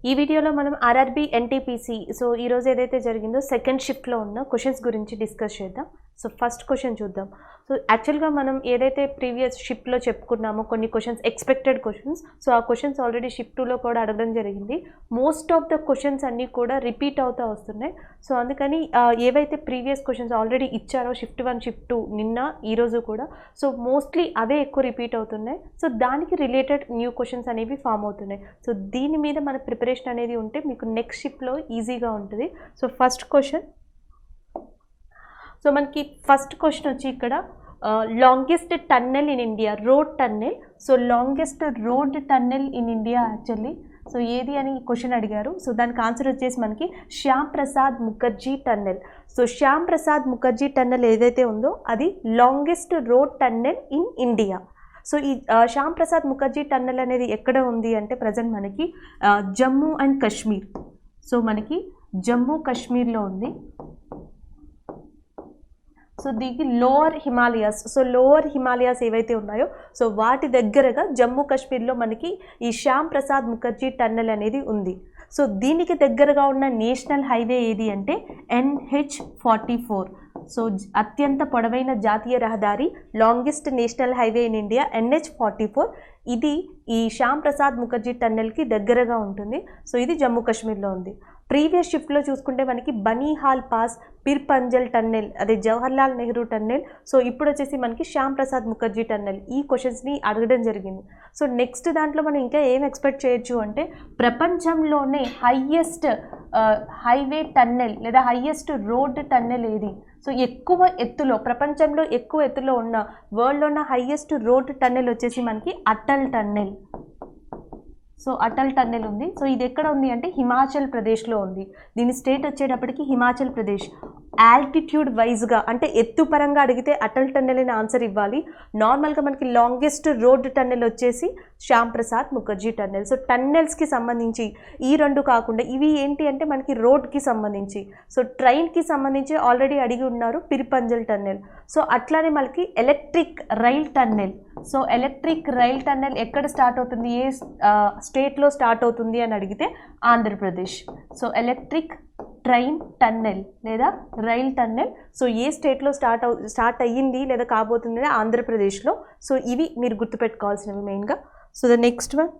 ఈ వీడియోలో మనం ఆర్ఆర్బీ ఎన్టీపీసీ సో ఈ రోజు ఏదైతే జరిగిందో సెకండ్ షిఫ్ట్లో ఉన్న క్వశ్చన్స్ గురించి డిస్కస్ చేద్దాం. సో ఫస్ట్ క్వశ్చన్ చూద్దాం. సో యాక్చువల్గా మనం ఏదైతే ప్రీవియస్ షిఫ్ట్లో చెప్పుకున్నామో కొన్ని క్వశ్చన్స్ ఎక్స్పెక్టెడ్ క్వశ్చన్స్, సో ఆ క్వశ్చన్స్ ఆల్రెడీ షిఫ్ట్ 2లో కూడా అడగడం జరిగింది. మోస్ట్ ఆఫ్ ద క్వశ్చన్స్ అన్నీ కూడా రిపీట్ అవుతూ వస్తున్నాయి. సో అందుకని ఏవైతే ప్రీవియస్ క్వశ్చన్స్ ఆల్రెడీ ఇచ్చారో షిఫ్ట్ 1 షిఫ్ట్ 2 నిన్న ఈరోజు కూడా, సో మోస్ట్లీ అవే ఎక్కువ రిపీట్ అవుతున్నాయి. సో దానికి రిలేటెడ్ న్యూ క్వశ్చన్స్ అనేవి ఫామ్ అవుతున్నాయి. సో దీని మీద మన ప్రిపరేషన్ అనేది ఉంటే మీకు నెక్స్ట్ షిఫ్ట్లో ఈజీగా ఉంటుంది. సో ఫస్ట్ క్వశ్చన్, సో మనకి ఫస్ట్ క్వశ్చన్ వచ్చి ఇక్కడ longest tunnel in India, road tunnel. So longest road tunnel in India actually so ఏది అని క్వశ్చన్ అడిగారు. సో దానికి ఆన్సర్ వచ్చేసి మనకి Shyam Prasad Mukherjee tunnel. So Shyam Prasad Mukherjee tunnel ఏదైతే ఉందో అది longest road tunnel in India. So ఈ శ్యామ్ ప్రసాద్ ముఖర్జీ టన్నెల్ అనేది ఎక్కడ ఉంది అంటే ప్రజెంట్ మనకి జమ్మూ అండ్ కాశ్మీర్. సో మనకి జమ్మూ కాశ్మీర్లో ఉంది. సో దీనికి lower Himalayas, so lower Himalayas ఏవైతే ఉన్నాయో సో వాటి దగ్గరగా జమ్మూ కాశ్మీర్లో మనకి ఈ శ్యామ్ ప్రసాద్ ముఖర్జీ టన్నెల్ అనేది ఉంది. సో దీనికి దగ్గరగా ఉన్న నేషనల్ హైవే ఏది అంటే NH44. సో అత్యంత పొడవైన జాతీయ రహదారి longest national highway in India NH44. ఇది ఈ శ్యామ్ ప్రసాద్ ముఖర్జీ టన్నెల్కి దగ్గరగా ఉంటుంది. సో ఇది జమ్మూ కాశ్మీర్లో ఉంది. ప్రీవియస్ షిఫ్ట్లో చూసుకుంటే మనకి బనీహాల్ పాస్, పిర్ పంజల్ టన్నెల్, అదే జవహర్లాల్ నెహ్రూ టన్నెల్. సో ఇప్పుడు వచ్చేసి మనకి శ్యామ్ ప్రసాద్ ముఖర్జీ టన్నెల్. ఈ క్వశ్చన్స్ని అడగడం జరిగింది. సో నెక్స్ట్ దాంట్లో మనం ఇంకా ఏం ఎక్స్పెక్ట్ చేయొచ్చు అంటే ప్రపంచంలోనే హైయెస్ట్ హైవే టన్నెల్ లేదా హైయెస్ట్ రోడ్ టన్నెల్ ఏది. సో ఎక్కువ ఎత్తులో, ప్రపంచంలో ఎక్కువ ఎత్తులో ఉన్న, వరల్డ్లో ఉన్న హైయెస్ట్ రోడ్ టన్నెల్ వచ్చేసి మనకి Atal tunnel. So Atal tunnel ఉంది. సో ఇది ఎక్కడ ఉంది అంటే హిమాచల్ ప్రదేశ్లో ఉంది. దీని స్టేట్ వచ్చేటప్పటికి హిమాచల్ ప్రదేశ్. ఆల్టిట్యూడ్ వైజ్గా అంటే ఎత్తు పరంగా అడిగితే అటల్ టన్నెల్ అని ఆన్సర్ ఇవ్వాలి. నార్మల్గా మనకి లాంగెస్ట్ రోడ్ టన్నెల్ వచ్చేసి శ్యామ్ ప్రసాద్ ముఖర్జీ టన్నెల్. సో టన్నెల్స్కి సంబంధించి ఈ రెండు కాకుండా ఇవి ఏంటి అంటే మనకి రోడ్కి సంబంధించి, సో ట్రైన్కి సంబంధించి ఆల్రెడీ అడిగి ఉన్నారు పిర్ పంజల్ టన్నెల్. సో అట్లానే మనకి electric rail tunnel. So electric rail tunnel ఎక్కడ స్టార్ట్ అవుతుంది, ఏ స్టేట్లో స్టార్ట్ అవుతుంది అని అడిగితే Andhra Pradesh. So electric train tunnel లేదా రైల్ టన్నెల్ సో ఏ స్టేట్లో స్టార్ట్ అయ్యింది లేదా కాబోతుంది ఆంధ్రప్రదేశ్లో. సో ఇవి మీరు గుర్తుపెట్టుకోవాల్సినవి మెయిన్గా. So the next one,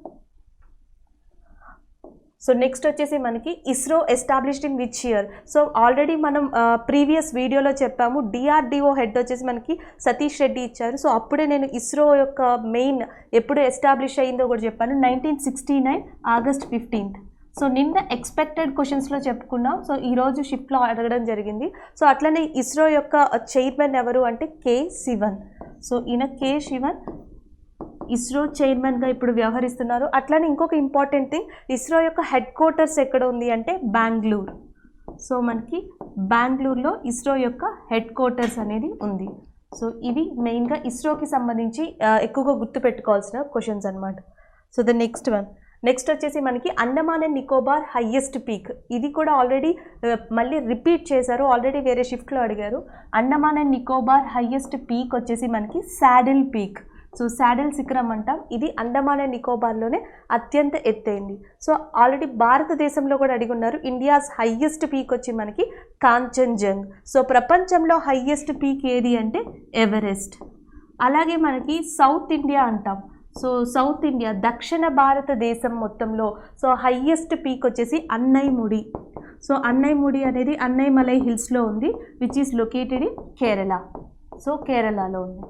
so next వచ్చేసి మనకి ISRO established in which year. So already మనం ప్రీవియస్ వీడియోలో చెప్పాము DRDO హెడ్ వచ్చేసి మనకి సతీష్ రెడ్డి ఇచ్చారు. సో అప్పుడే నేను ఇస్రో యొక్క మెయిన్ ఎప్పుడు ఎస్టాబ్లిష్ అయ్యిందో కూడా చెప్పాను, 1969 ఆగస్ట్ 15th. సో నిన్న ఎక్స్పెక్టెడ్ క్వశ్చన్స్లో చెప్పుకున్నాం. సో ఈరోజు షిఫ్ట్లో అడగడం జరిగింది. సో అట్లనే ఇస్రో యొక్క చైర్మన్ ఎవరు అంటే K. శివన్. సో ఈయన K. శివన్ ఇస్రో చైర్మన్గా ఇప్పుడు వ్యవహరిస్తున్నారు. అట్లనే ఇంకొక ఇంపార్టెంట్ థింగ్, ఇస్రో యొక్క హెడ్ క్వార్టర్స్ ఎక్కడ ఉంది అంటే బెంగళూరు. సో మనకి బెంగళూరులో ఇస్రో యొక్క హెడ్ క్వార్టర్స్ అనేది ఉంది. సో ఇవి మెయిన్గా ఇస్రోకి సంబంధించి ఎక్కువగా గుర్తుపెట్టుకోవాల్సిన క్వశ్చన్స్ అనమాట. So the next one, next వచ్చేసి మనకి Andaman and Nicobar highest peak. ఇది కూడా ఆల్రెడీ మళ్ళీ రిపీట్ చేశారు, ఆల్రెడీ వేరే షిఫ్ట్లో అడిగారు. Andaman and Nicobar highest peak వచ్చేసి మనకి శాడిల్ పీక్. సో శాడిల్ శిఖరం అంటాం. ఇది అండమాన్ అండ్ నికోబార్లోనే అత్యంత ఎత్తైంది. సో ఆల్రెడీ భారతదేశంలో కూడా అడిగి ఉన్నారు. ఇండియాస్ హైయెస్ట్ పీక్ వచ్చి మనకి కాంచన్జంగ్. సో ప్రపంచంలో హైయెస్ట్ పీక్ ఏది అంటే ఎవరెస్ట్. అలాగే మనకి సౌత్ ఇండియా అంటాం. సో సౌత్ ఇండియా దక్షిణ భారతదేశం మొత్తంలో సో హైయెస్ట్ పీక్ వచ్చేసి అన్నైముడి. సో అన్నైముడి అనేది అన్నైమలై హిల్స్లో ఉంది, which is located in Kerala. So కేరళలో ఉంది.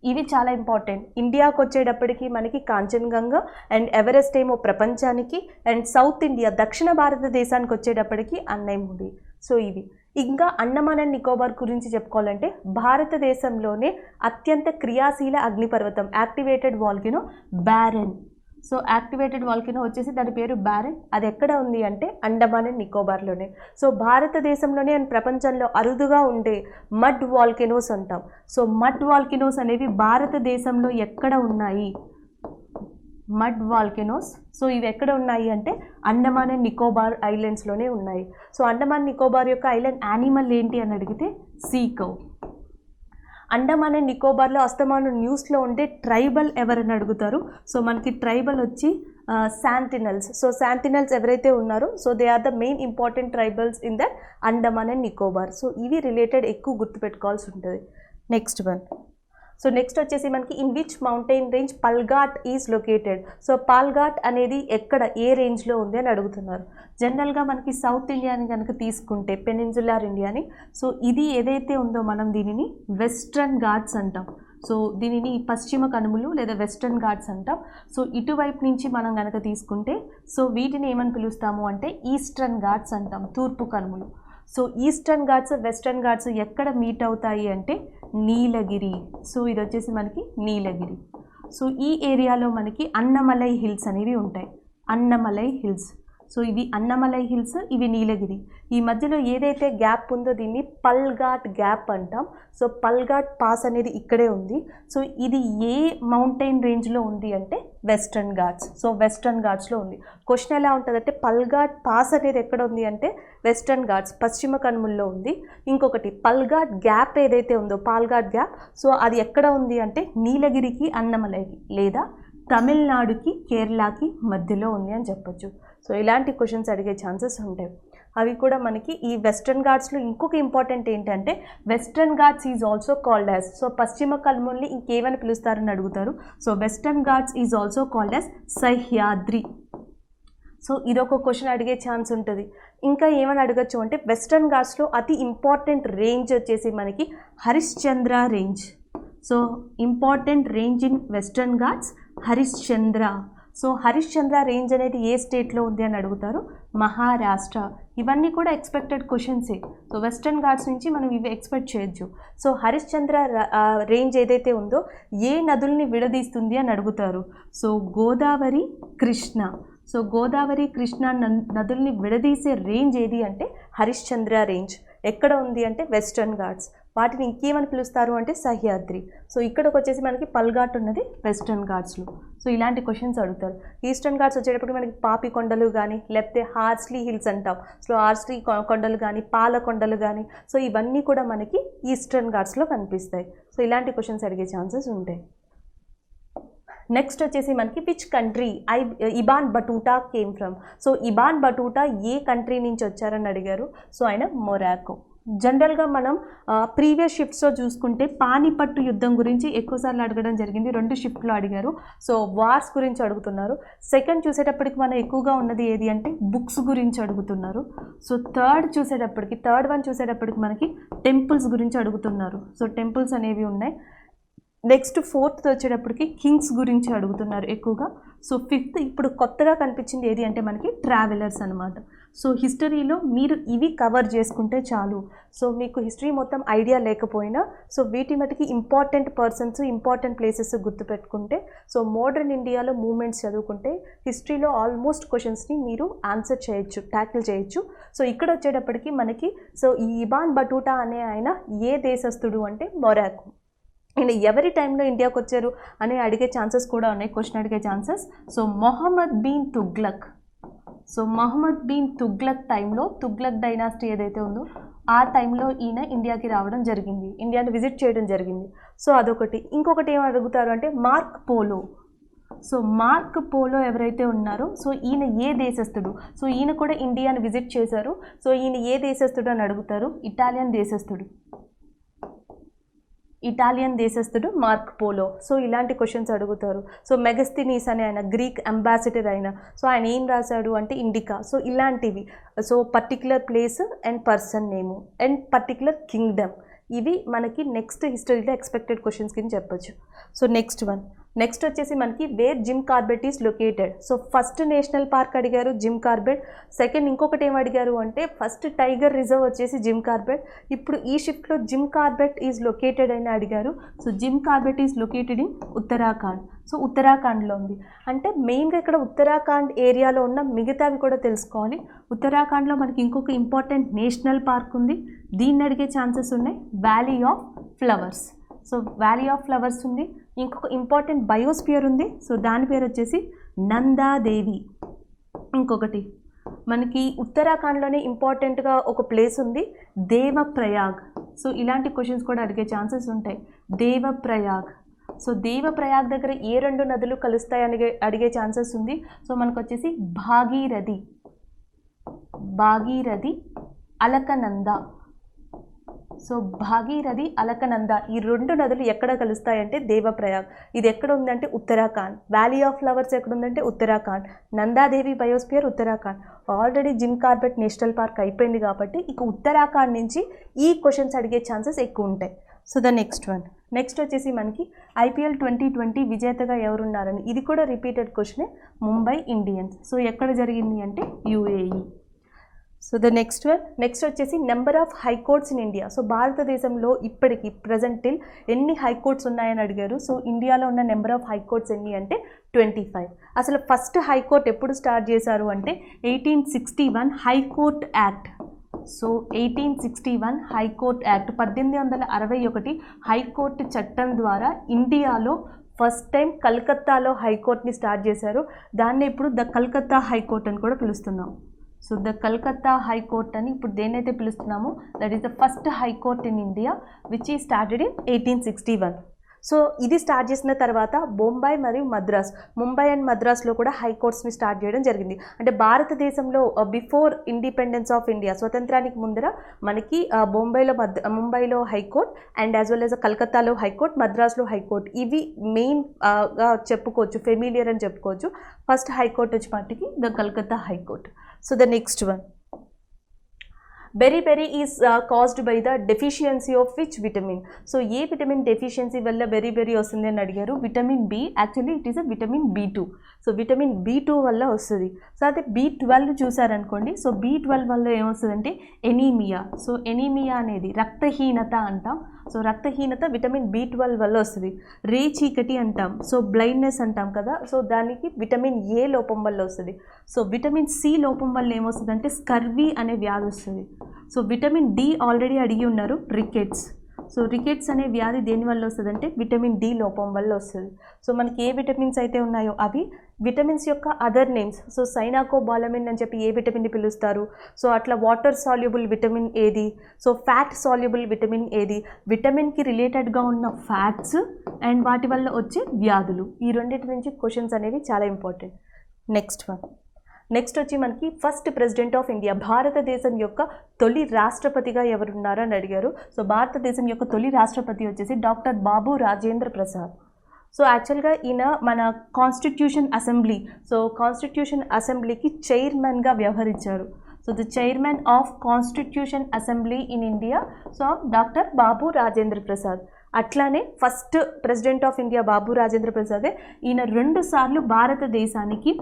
ఇవి చాలా ఇంపార్టెంట్. ఇండియాకు వచ్చేటప్పటికి మనకి కాంచన్గంగా అండ్ ఎవరెస్ట్ ఏమో ప్రపంచానికి, అండ్ సౌత్ ఇండియా దక్షిణ భారతదేశానికి వచ్చేటప్పటికి అన్నైముడి. సో ఇవి ఇంకా అండమాన్ అండ్ నికోబార్ గురించి చెప్పుకోవాలంటే భారతదేశంలోనే అత్యంత క్రియాశీల అగ్నిపర్వతం activated volcano Barren. So activated volcano వచ్చేసి దాని పేరు బ్యారెన్. అది ఎక్కడ ఉంది అంటే అండమాన్ అండ్ నికోబార్లోనే. సో భారతదేశంలోనే అండ్ ప్రపంచంలో అరుదుగా ఉండే మడ్ వాల్కెనోస్ అంటాం. సో మడ్ వాల్కెనోస్ అనేవి భారతదేశంలో ఎక్కడ ఉన్నాయి, మడ్ వాల్కెనోస్. సో ఇవి ఎక్కడ ఉన్నాయి అంటే అండమాన్ అండ్ నికోబార్ ఐలాండ్స్లోనే ఉన్నాయి. సో అండమాన్ నికోబార్ యొక్క ఐలాండ్ యానిమల్ ఏంటి అని అడిగితే సీ కౌ. అండమాన్ అండ్ నికోబార్లో అస్తమాను న్యూస్లో ఉండే ట్రైబల్ ఎవరని అడుగుతారు. సో మనకి ట్రైబల్ వచ్చి శాంటినల్స్. సో శాంటినల్స్ ఎవరైతే ఉన్నారో so they are the main important tribals in that Andaman and Nicobar. So ఇవి రిలేటెడ్ ఎక్కువ గుర్తుపెట్టుకోవాల్సి ఉంటుంది. Next one. సో నెక్స్ట్ వచ్చేసి మనకి in which mountain range Palghat is located. So Palghat అనేది ఎక్కడ ఏ రేంజ్లో ఉంది అని అడుగుతున్నారు. జనరల్గా మనకి సౌత్ ఇండియాని కనుక తీసుకుంటే పెనిన్సులార్ ఇండియాని, సో ఇది ఏదైతే ఉందో మనం దీనిని వెస్ట్రన్ ఘాట్స్ అంటాం. సో దీనిని పశ్చిమ కనుమలు లేదా వెస్ట్రన్ ఘాట్స్ అంటాం. సో ఇటువైపు నుంచి మనం కనుక తీసుకుంటే సో వీటిని ఏమని పిలుస్తాము అంటే ఈస్టర్న్ ఘాట్స్ అంటాం, తూర్పు కనుమలు. So Eastern Ghats Western Ghats ఎక్కడ మీట్ అవుతాయి అంటే నీలగిరి. సో ఇది వచ్చేసి మనకి నీలగిరి. సో ఈ ఏరియాలో మనకి అన్నమలై హిల్స్ అనేవి ఉంటాయి, అన్నమలై హిల్స్. సో ఇవి అన్నమలై హిల్స్, ఇవి నీలగిరి. ఈ మధ్యలో ఏదైతే గ్యాప్ ఉందో దీన్ని పల్ఘాట్ గ్యాప్ అంటాం. సో పల్ఘాట్ పాస్ అనేది ఇక్కడే ఉంది. సో ఇది ఏ మౌంటైన్ రేంజ్లో ఉంది అంటే వెస్టర్న్ ఘాట్స్. సో వెస్టర్న్ ఘాట్స్లో ఉంది. క్వశ్చన్ ఎలా ఉంటుందంటే పల్ఘాట్ పాస్ అనేది ఎక్కడ ఉంది అంటే వెస్టర్న్ ఘాట్స్ పశ్చిమ కనుమల్లో ఉంది. ఇంకొకటి పల్ఘాట్ గ్యాప్ ఏదైతే ఉందో పాల్ఘాట్ గ్యాప్, సో అది ఎక్కడ ఉంది అంటే నీలగిరికి అన్నమలైకి లేదా తమిళనాడుకి కేరళకి మధ్యలో ఉంది అని చెప్పొచ్చు. సో ఇలాంటి క్వశ్చన్స్ అడిగే ఛాన్సెస్ ఉంటాయి. అవి కూడా మనకి ఈ వెస్టర్న్ ఘాట్స్లో ఇంకొక ఇంపార్టెంట్ ఏంటంటే western Ghats is also called as. So పశ్చిమ కనుమల్ని ఇంకేమని పిలుస్తారని అడుగుతారు. So western Ghats is also called as Sahyadri. So ఇదొక క్వశ్చన్ అడిగే ఛాన్స్ ఉంటుంది. ఇంకా ఏమని అడగచ్చు అంటే వెస్టర్న్ ఘాట్స్లో అతి ఇంపార్టెంట్ రేంజ్ వచ్చేసి మనకి Harishchandra range. So important range in western Ghats Harishchandra. So Harishchandra range అనేది ఏ స్టేట్లో ఉంది అని అడుగుతారు, మహారాష్ట్ర. ఇవన్నీ కూడా ఎక్స్పెక్టెడ్ క్వశ్చన్సే. సో వెస్టర్న్ ఘాట్స్ నుంచి మనం ఇవి ఎక్స్పెక్ట్ చేయొచ్చు. సో హరిశ్చంద్ర రేంజ్ ఏదైతే ఉందో ఏ నదుల్ని విడదీస్తుంది అని అడుగుతారు. సో గోదావరి, కృష్ణ. సో గోదావరి, కృష్ణ నదుల్ని విడదీసే రేంజ్ ఏది అంటే హరిశ్చంద్ర రేంజ్. ఎక్కడ ఉంది అంటే వెస్టర్న్ ఘాట్స్. వాటిని ఇంకేమని పిలుస్తారు అంటే సహ్యాద్రి. సో ఇక్కడికి వచ్చేసి మనకి పల్ఘాట్ ఉన్నది వెస్టర్న్ ఘాట్స్లో. సో ఇలాంటి క్వశ్చన్స్ అడుగుతారు. ఈస్టర్న్ ఘాట్స్ వచ్చేటప్పుడు మనకి పాపి కొండలు కానీ లేకపోతే హార్స్లీ హిల్స్ అంటాం. సో హార్స్లీ కొండలు కానీ పాలకొండలు కానీ సో ఇవన్నీ కూడా మనకి ఈస్టర్న్ ఘాట్స్లో కనిపిస్తాయి. సో ఇలాంటి క్వశ్చన్స్ అడిగే ఛాన్సెస్ ఉంటాయి. నెక్స్ట్ వచ్చేసి మనకి which country Ibn Battuta came from. So Ibn Battuta A country నుంచి వచ్చారని అడిగారు. సో ఆయన మొరాకో. జనరల్గా మనం ప్రీవియస్ షిఫ్ట్స్లో చూసుకుంటే పానిపట్టు యుద్ధం గురించి ఎక్కువసార్లు అడగడం జరిగింది. 2 షిఫ్ట్లో అడిగారు. సో వార్స్ గురించి అడుగుతున్నారు. సెకండ్ చూసేటప్పటికి మనం ఎక్కువగా ఉన్నది ఏది అంటే బుక్స్ గురించి అడుగుతున్నారు. సో థర్డ్ వన్ చూసేటప్పటికి మనకి టెంపుల్స్ గురించి అడుగుతున్నారు. సో టెంపుల్స్ అనేవి ఉన్నాయి. నెక్స్ట్ ఫోర్త్ వచ్చేటప్పటికి కింగ్స్ గురించి అడుగుతున్నారు ఎక్కువగా. సో ఫిఫ్త్ ఇప్పుడు కొత్తగా కనిపించింది ఏది అంటే మనకి ట్రావెలర్స్ అనమాట. సో హిస్టరీలో మీరు ఇవి కవర్ చేసుకుంటే చాలు. సో మీకు హిస్టరీ మొత్తం ఐడియా లేకపోయినా సో వీటి మటుకి ఇంపార్టెంట్ పర్సన్స్, ఇంపార్టెంట్ ప్లేసెస్ గుర్తుపెట్టుకుంటే సో మోడర్న్ ఇండియాలో మూమెంట్స్ చదువుకుంటే హిస్టరీలో ఆల్మోస్ట్ క్వశ్చన్స్ని మీరు ఆన్సర్ చేయొచ్చు, ట్యాకిల్ చేయొచ్చు. సో ఇక్కడ వచ్చేటప్పటికి మనకి సో ఈ ఇబాన్ బటూటా అనే ఆయన ఏ దేశస్థుడు అంటే మొరాకో. అండ్ ఎవరి టైంలో ఇండియాకి వచ్చారు అని అడిగే ఛాన్సెస్ కూడా ఉన్నాయి, క్వశ్చన్ అడిగే chances. So Mohammad bin Tughlaq. So Mohammad bin Tughlaq టైంలో తుగ్లక్ డైనాసిటీ ఏదైతే ఉందో ఆ టైంలో ఈయన ఇండియాకి రావడం జరిగింది, ఇండియాని విజిట్ చేయడం జరిగింది. సో అదొకటి. ఇంకొకటి ఏం అడుగుతారు అంటే mark polo. So mark polo ఎవరైతే ఉన్నారో సో ఈయన ఏ దేశస్థుడు. సో ఈయన కూడా ఇండియాని విజిట్ చేశారు. సో ఈయన ఏ దేశస్థుడు అని అడుగుతారు, ఇటాలియన్ దేశస్థుడు మార్క్ పోలో. సో ఇలాంటి క్వశ్చన్స్ అడుగుతారు. సో మెగస్తీనీస్ అనే ఆయన గ్రీక్ అంబాసిడర్ అయిన సో ఆయన ఏం రాశాడు అంటే ఇండికా. సో ఇలాంటివి. So particular place and person name and particular Kingdom, ఇవి మనకి నెక్స్ట్ హిస్టరీలో ఎక్స్పెక్టెడ్ క్వశ్చన్స్ కింద చెప్పొచ్చు. సో నెక్స్ట్ వచ్చేసి మనకి where Jim Corbett is located. So first national park అడిగారు జిమ్ కార్బెట్. సెకండ్ ఇంకొకటి ఏం అడిగారు అంటే ఫస్ట్ టైగర్ రిజర్వ్ వచ్చేసి జిమ్ కార్బెట్. ఇప్పుడు ఈ షిఫ్ట్లో జిమ్ కార్బెట్ ఈజ్ లొకేటెడ్ అని అడిగారు. So Jim Corbett is located in Uttarakhand. So ఉత్తరాఖండ్లో ఉంది. అంటే మెయిన్గా ఇక్కడ ఉత్తరాఖండ్ ఏరియాలో ఉన్న మిగతావి కూడా తెలుసుకోవాలి. ఉత్తరాఖండ్లో మనకి ఇంకొక ఇంపార్టెంట్ నేషనల్ పార్క్ ఉంది, దీన్ని అడిగే ఛాన్సెస్ ఉన్నాయి. Valley of flowers. So valley of flowers ఉంది. ఇంకొక ఇంపార్టెంట్ బయోస్పియర్ ఉంది. సో దాని పేరు వచ్చేసి నందాదేవి. ఇంకొకటి మనకి ఉత్తరాఖండ్లోనే ఇంపార్టెంట్గా ఒక ప్లేస్ ఉంది దేవప్రయాగ్. సో ఇలాంటి క్వశ్చన్స్ కూడా అడిగే ఛాన్సెస్ ఉంటాయి. దేవప్రయాగ్. సో దేవప్రయాగ్ దగ్గర ఏ రెండు నదులు కలుస్తాయని అడిగే ఛాన్సెస్ ఉంది. సో మనకు వచ్చేసి భాగీరథి అలకనంద. సో భాగీరథి అలకనంద ఈ రెండు నదులు ఎక్కడ కలుస్తాయంటే దేవప్రయాగ్. ఇది ఎక్కడ ఉందంటే ఉత్తరాఖండ్. వ్యాలీ ఆఫ్ ఫ్లవర్స్ ఎక్కడ ఉందంటే Uttarakhand. Nanda Devi biosphere Uttarakhand. Already Jim Corbett national park అయిపోయింది కాబట్టి ఇక ఉత్తరాఖండ్ నుంచి ఈ క్వశ్చన్స్ అడిగే ఛాన్సెస్ ఎక్కువ ఉంటాయి. సో ద నెక్స్ట్ వచ్చేసి మనకి IPL 2020 విజేతగా ఎవరున్నారని, ఇది కూడా రిపీటెడ్ క్వశ్చనే, ముంబై ఇండియన్స్. సో ఎక్కడ జరిగింది అంటే UAE. సో ద నెక్స్ట్ వచ్చేసి number of high courts in India. So భారతదేశంలో ఇప్పటికి ప్రజెంట్ టిల్ ఎన్ని హైకోర్ట్స్ ఉన్నాయని అడిగారు. సో ఇండియాలో ఉన్న నెంబర్ ఆఫ్ హైకోర్ట్స్ ఎన్ని అంటే 25. అసలు ఫస్ట్ హైకోర్ట్ ఎప్పుడు స్టార్ట్ చేశారు అంటే 1861 high court act. So 1861 high court act 1861 high court చట్టం ద్వారా ఇండియాలో ఫస్ట్ టైం కలకత్తాలో హైకోర్ట్ని స్టార్ట్ చేశారు. దాన్ని ఇప్పుడు ద కలకత్తా హైకోర్ట్ అని కూడా పిలుస్తున్నాం. సో ద కలకత్తా హైకోర్ట్ అని ఇప్పుడు దేనైతే పిలుస్తున్నామో that is the first high court in India which ఈ స్టార్టెడ్ ఇన్ 1861. సో ఇది స్టార్ట్ చేసిన తర్వాత బొంబాయి మరియు మద్రాస్, ముంబై అండ్ మద్రాస్లో కూడా హైకోర్ట్స్ని స్టార్ట్ చేయడం జరిగింది. అంటే భారతదేశంలో బిఫోర్ ఇండిపెండెన్స్ ఆఫ్ ఇండియా, స్వతంత్రానికి ముందర మనకి ముంబైలో high court and as well as కలకత్తాలో హైకోర్ట్, మద్రాస్లో హైకోర్ట్, ఇవి మెయిన్గా చెప్పుకోవచ్చు, ఫెమిలియర్ అని చెప్పుకోవచ్చు. ఫస్ట్ హైకోర్ట్ వచ్చి మట్టికి the Calcutta high court. So the next one, beri is caused by the deficiency of which vitamin. So ఏ విటమిన్ డెఫిషియన్సీ వల్ల బెరీ వస్తుంది అని అడిగారు. Vitamin B. Actually it is a vitamin B2. So vitamin B2 వల్ల వస్తుంది. So అదే B12 చూసారనుకోండి. So B12 వల్ల ఏమొస్తుందంటే ఎనీమియా. సో ఎనీమియా అనేది రక్తహీనత అంటాం. సో రక్తహీనత విటమిన్ B12 వల్ల వస్తుంది. రే చీకటి అంటాం. సో బ్లైండ్నెస్ అంటాం కదా. సో దానికి విటమిన్ A లోపం వల్ల వస్తుంది. సో విటమిన్ C లోపం వల్ల ఏమొస్తుందంటే స్కర్వీ అనే వ్యాధి వస్తుంది. సో విటమిన్ D ఆల్రెడీ అడిగి ఉన్నారు, రికెట్స్. సో రికెట్స్ అనే వ్యాధి దేనివల్ల వస్తుందంటే విటమిన్ D లోపం వల్ల వస్తుంది. సో మనకి ఏ విటమిన్స్ అయితే ఉన్నాయో అవి విటమిన్స్ యొక్క అదర్ నేమ్స్. సో సైనాకోబాలమిన్ అని చెప్పి ఏ విటమిన్ని పిలుస్తారు. సో అట్లా వాటర్ సాల్యుబుల్ విటమిన్ ఏది, సో ఫ్యాట్ సాల్యుబుల్ విటమిన్ ఏది, విటమిన్కి రిలేటెడ్గా ఉన్న ఫ్యాట్స్ అండ్ వాటి వల్ల వచ్చే వ్యాధులు, ఈ రెండింటి నుంచి క్వశ్చన్స్ అనేవి చాలా ఇంపార్టెంట్. నెక్స్ట్ వచ్చి మనకి ఫస్ట్ ప్రెసిడెంట్ ఆఫ్ ఇండియా, భారతదేశం యొక్క తొలి రాష్ట్రపతిగా ఎవరున్నారో అని అడిగారు. సో భారతదేశం యొక్క తొలి రాష్ట్రపతి వచ్చేసి డాక్టర్ బాబు రాజేంద్ర ప్రసాద్. సో యాక్చువల్గా ఈయన మన కాన్స్టిట్యూషన్ అసెంబ్లీకి చైర్మన్గా వ్యవహరించారు. So the chairman of constitution assembly in India, so doctor Babu Rajendra Prasad. అట్లానే first president of India Babu Rajendra ప్రసాదే. ఈయన 2 సార్లు భారతదేశానికి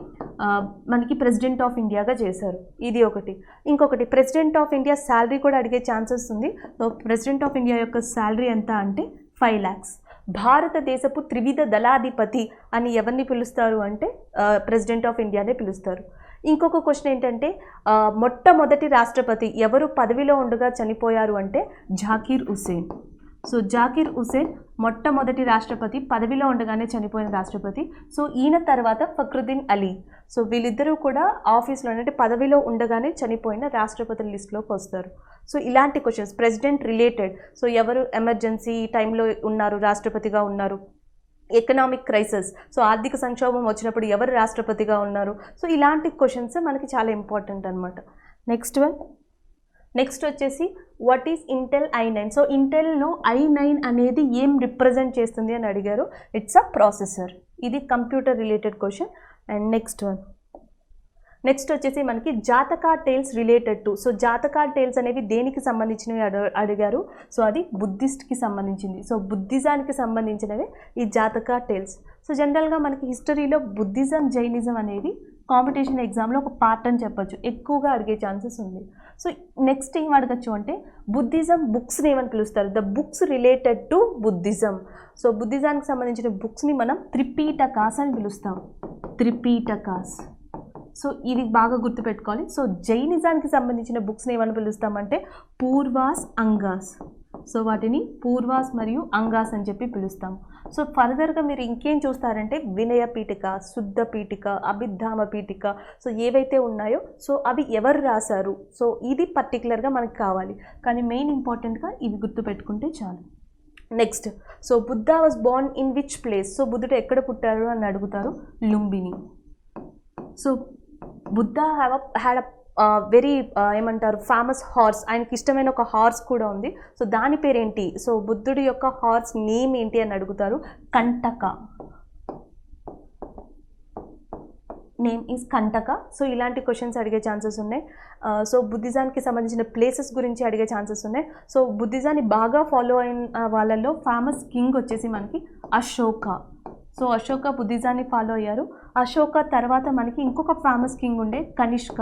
మనకి ప్రెసిడెంట్ ఆఫ్ ఇండియాగా చేశారు. ఇది ఒకటి. ఇంకొకటి, ప్రెసిడెంట్ ఆఫ్ ఇండియా శాలరీ కూడా అడిగే ఛాన్సెస్ ఉంది. సో ప్రెసిడెంట్ ఆఫ్ ఇండియా యొక్క శాలరీ ఎంత అంటే 5 lakhs. భారతదేశపు త్రివిధ దళాధిపతి అని ఎవరిని పిలుస్తారు అంటే ప్రెసిడెంట్ ఆఫ్ ఇండియానే పిలుస్తారు. ఇంకొక క్వశ్చన్ ఏంటంటే మొట్టమొదటి రాష్ట్రపతి ఎవరు పదవిలో ఉండగా చనిపోయారు అంటే జాకీర్ హుసేన్. సో జాకీర్ హుసేన్ మొట్టమొదటి రాష్ట్రపతి, పదవిలో ఉండగానే చనిపోయిన రాష్ట్రపతి. సో ఈయన తర్వాత ఫక్రుద్దీన్ అలీ. సో వీళ్ళిద్దరూ కూడా ఆఫీస్లో అంటే పదవిలో ఉండగానే చనిపోయిన రాష్ట్రపతుల లిస్టులోకి వస్తారు. సో ఇలాంటి క్వశ్చన్స్ ప్రెసిడెంట్ రిలేటెడ్. సో ఎవరు ఎమర్జెన్సీ టైంలో ఉన్నారు, రాష్ట్రపతిగా ఉన్నారు, ఎకనామిక్ క్రైసిస్, సో ఆర్థిక సంక్షోభం వచ్చినప్పుడు ఎవరు రాష్ట్రపతిగా ఉన్నారు. సో ఇలాంటి క్వశ్చన్స్ మనకి చాలా ఇంపార్టెంట్ అనమాట. నెక్స్ట్ వచ్చేసి what is Intel i9. So ఇంటెల్లో i9 అనేది ఏం రిప్రజెంట్ చేస్తుంది అని అడిగారు. It's a processor. ఇది computer related question. And next వచ్చేసి మనకి Jataka tales related to. So Jataka tales అనేవి దేనికి సంబంధించినవి అడిగారు. సో అది బుద్ధిస్ట్కి సంబంధించింది. సో బుద్ధిజానికి సంబంధించినవి ఈ జాతకా టేల్స్. సో జనరల్గా మనకి హిస్టరీలో బుద్ధిజం, జైనిజం అనేవి కాంపిటీషన్ ఎగ్జామ్లో ఒక పార్ట్ అని చెప్పొచ్చు, ఎక్కువగా అడిగే ఛాన్సెస్ ఉంది. సో నెక్స్ట్ ఏం అడగచ్చు అంటే బుద్ధిజం బుక్స్ని ఏమని పిలుస్తారు, the books related to Buddhism. So బుద్ధిజానికి సంబంధించిన బుక్స్ని మనం త్రిపీటకాస్ అని పిలుస్తాం, త్రిపీటకాస్. సో ఇది బాగా గుర్తుపెట్టుకోవాలి. సో జైనిజానికి సంబంధించిన బుక్స్ని ఏమని పిలుస్తామంటే పూర్వాస్, అంగాస్. సో వాటిని పూర్వాస్ మరియు అంగాస్ అని చెప్పి పిలుస్తాం. సో ఫర్దర్గా మీరు ఇంకేం చూస్తారంటే వినయ పీఠిక, శుద్ధ పీఠిక, అభిధామ పీఠిక, సో ఏవైతే ఉన్నాయో సో అవి ఎవరు రాశారు, సో ఇది పర్టికులర్గా మనకు కావాలి. కానీ మెయిన్ ఇంపార్టెంట్గా ఇవి గుర్తుపెట్టుకుంటే చాలు. Next so Buddha was Born in which place, so బుద్ధుడు ఎక్కడ పుట్టారు అని అడుగుతారు, Lumbini. So Buddha had very ఏమంటారు ఫేమస్ హార్స్, ఆయనకి ఇష్టమైన ఒక హార్స్ కూడా ఉంది. సో దాని పేరేంటి, సో బుద్ధుడి యొక్క హార్స్ నేమ్ ఏంటి అని అడుగుతారు, Kanthaka. Name is Kanthaka. So ఇలాంటి క్వశ్చన్స్ అడిగే ఛాన్సెస్ ఉన్నాయి. సో బుద్ధిజానికి సంబంధించిన ప్లేసెస్ గురించి అడిగే ఛాన్సెస్ ఉన్నాయి. సో బుద్ధిజాన్ని బాగా ఫాలో అయిన వాళ్ళలో ఫేమస్ కింగ్ వచ్చేసి మనకి అశోక. సో అశోక బుద్ధిజాన్ని ఫాలో అయ్యారు. అశోక తర్వాత మనకి ఇంకొక ఫేమస్ కింగ్ ఉండే కనిష్క.